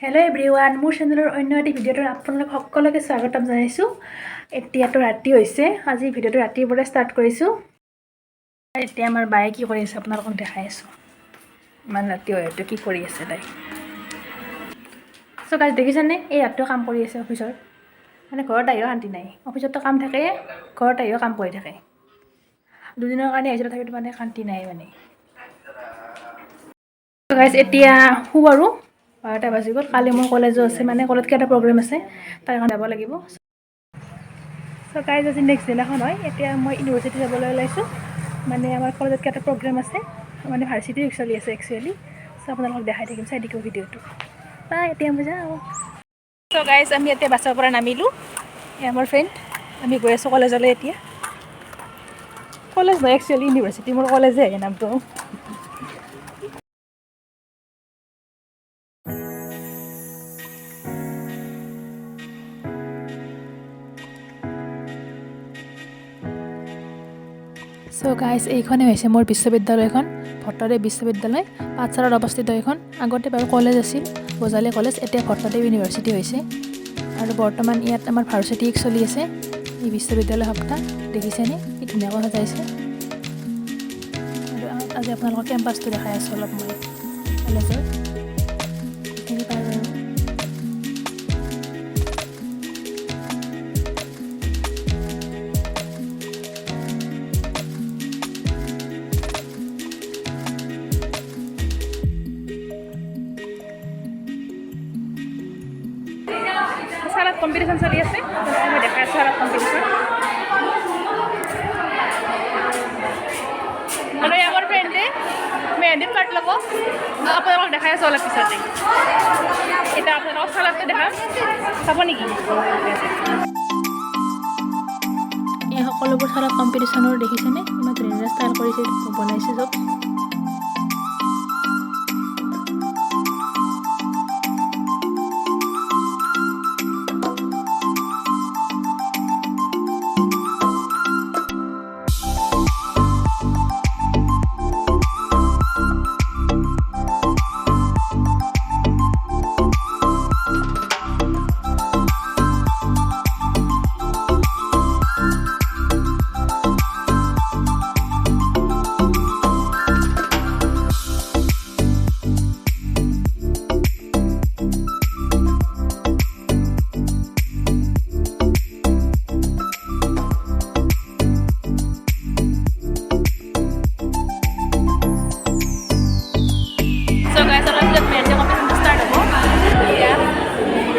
Hello' everyone, মোৰ চেনেলৰ অন্য এটি ভিডিঅ'টোত আপোনালোক সকলোকে স্বাগতম জনাইছোঁ। এতিয়াতো ৰাতি হৈছে, আজি ভিডিঅ'টো ৰাতিৰ পৰা ষ্টাৰ্ট কৰিছোঁ। এতিয়া আমাৰ বায়ে কি কৰি আছে আপোনালোকক দেখাই আছোঁ। ইমান ৰাতি হয়তো কি কৰি আছে তাই। চ' গাইজ দেখিছেনে, এই ৰাতিও কাম কৰি আছে অফিচৰ। মানে ঘৰত আহিও শান্তি নাই, অফিচততো কাম থাকে, ঘৰত আহিও কাম কৰি থাকে। দুদিনৰ কাৰণে আহিছে তথাপিতো মানে শান্তি নাই মানে। চ' গাইজ এতিয়া শুব আৰু 12টা বাজি গ'ল। কালি মোৰ কলেজো আছে, মানে কলেজত এটা প্ৰগ্ৰেম আছে, তাৰ কাৰণে যাব লাগিব। চ' গাইজ আজি নেক্সট দিনাখন হয়। এতিয়া মই ইউনিভাৰ্চিটি যাবলৈ ওলাইছোঁ, মানে আমাৰ কলেজত এটা প্ৰগ্ৰেম আছে, মানে ভাৰ্চিটি উইক চলি আছে একচুৱেলি। চ' আপোনালোকক দেখাই থাকিম, চাই থাকিব ভিডিঅ'টো। এতিয়া মই যাওঁ। চ' গাইজ আমি এতিয়া বাছৰ পৰা নামিলোঁ, আমাৰ ফ্ৰেণ্ড, আমি গৈ আছোঁ কলেজলৈ এতিয়া। কলেজ নহয় একচুৱেলি ইউনিভাৰ্চিটি, মোৰ কলেজে আহে নামটো। চ' গাইজ এইখনেই হৈছে মোৰ বিশ্ববিদ্যালয়খন, ভট্টদেৱ বিশ্ববিদ্যালয়, পাঠশালাত অৱস্থিত এইখন। আগতে বাৰু কলেজ আছিল, বজালী কলেজ, এতিয়া ভট্টদেৱ ইউনিভাৰ্চিটি হৈছে। আৰু বৰ্তমান ইয়াত আমাৰ ভাৰ্চিটি উইক চলি আছে, এই বিশ্ববিদ্যালয় সপ্তাহ। দেখিছেনে কি ধুনীয়াকৈ সজাইছে। আৰু আজি আপোনালোকৰ কেম্পাছটো দেখাই আছোঁ অলপ মই কলেজৰ। এইখিনি পায় বাৰু। চালাদ কম্পিটিশ্যন চলি আছে, মই দেখাই আছোঁ চালাদ কম্পিটিশ্যন। আৰু আমাৰ ফ্ৰেণ্ডে মেহেন্দিত কাট ল'ব, আপোনালোকক দেখাই আছোঁ অলপ পিছতে। এতিয়া আপোনালোকক চালাদটো দেখাম, চাব নেকি? এই সকলোবোৰ চালাদ কম্পিটিশ্যনৰ দেখিছেনে, ইমান ধুনীয়া ষ্টাইল কৰিছে, বনাইছে চব।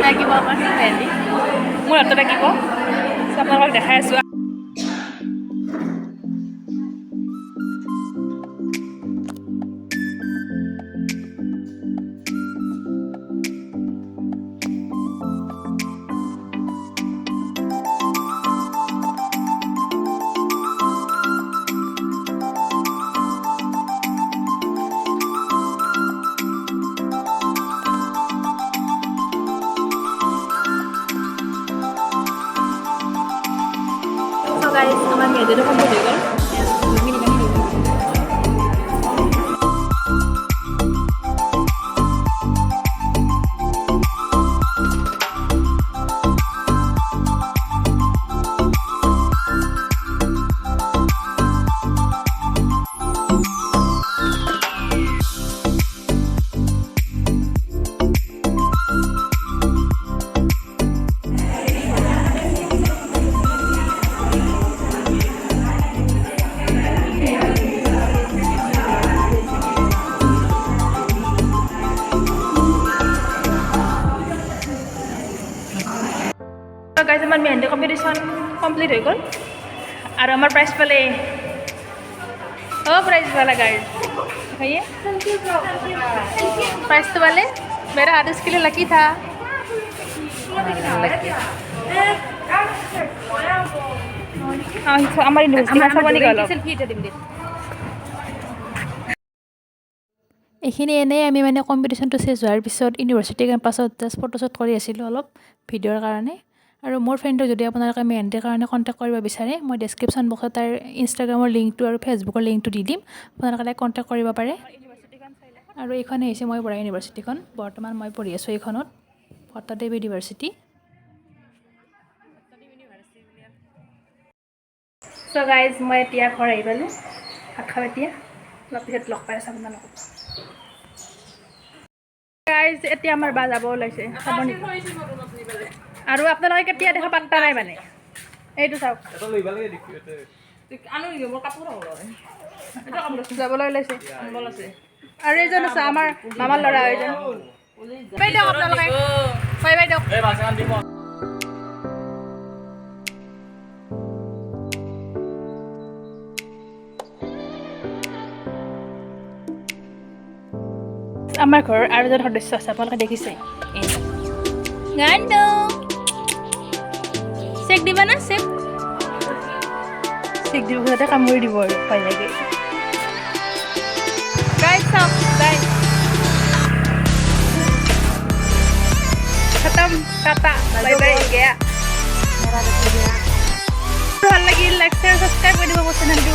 লাগিব আমাৰ মেহেন্দি, মোৰ হাতত লাগিব, আপোনালোকক দেখাই আছোঁ। গাইজ আমাৰ মেহেন্দিটো কমপ্লিট হৈ গ'ল। গাইজ আমাৰ মেহেন্দি কম্পিটিশ্যন কমপ্লিট হৈ গ'ল, আৰু আমাৰ প্ৰাইজ পালে। प्राइज वाला गाइड भैया प्राइज तो वाले मेरा हाथ इसके लिए लकी था। हमारी এইখিনি এনেই আমি মানে কম্পিটিশ্যনটো চেছ হোৱাৰ পিছত ইউনিভাৰ্চিটি কেম্পাছত জাষ্ট ফটোশ্বুট কৰি আছিলোঁ অলপ ভিডিঅ'ৰ কাৰণে। আৰু মোৰ ফ্ৰেণ্ডক যদি আপোনালোকে মেহেন্দিৰ কাৰণে কণ্টেক্ট কৰিব বিচাৰে, মই ডেছক্ৰিপশ্যন বক্সত তাৰ ইনষ্টাগ্ৰামৰ লিংকটো আৰু ফেচবুকৰ লিংকটো দি দিম, আপোনালোকে তাইক কণ্টেক্ট কৰিব পাৰে। আৰু এইখনে হৈছে মই পঢ়া ইউনিভাৰ্চিটিখন বৰ্তমান মই পঢ়ি আছোঁ এইখনত ভট্টদেৱ ইউনিভাৰ্চিটি চ' গাইজ মই এতিয়া ঘৰ আহি পালোঁ ভাত খাওঁ এতিয়া অলপ পিছত লগ পাই আছোঁ আপোনালোকক গাইজ এতিয়া আমাৰ বা যাব ওলাইছে চাব নেকি আৰু আপোনালোকে কেতিয়া দেখা পাত্তা নাই মানে এইটো চাওক যাবলৈ ওলাইছে আৰু এইজন আছে আমাৰ মামাৰ ল'ৰা এইজন বাই দিয়ক আপোনালোকে বাই দিয়ক আমাৰ ঘৰৰ আৰু এজন সদস্য আছে আপোনালোকে দেখিছে গানটো চেক দিবা না চেক চেক দিব যাতে কামুৰি দিব আৰু ভয় লাগে গাইজ চাওক গাইজ খতম টাটা বাই বাই গয়া ভাল লাগিল লাইক শ্বেয়াৰ ছাবস্ক্ৰাইব কৰি দিব চেনেলটো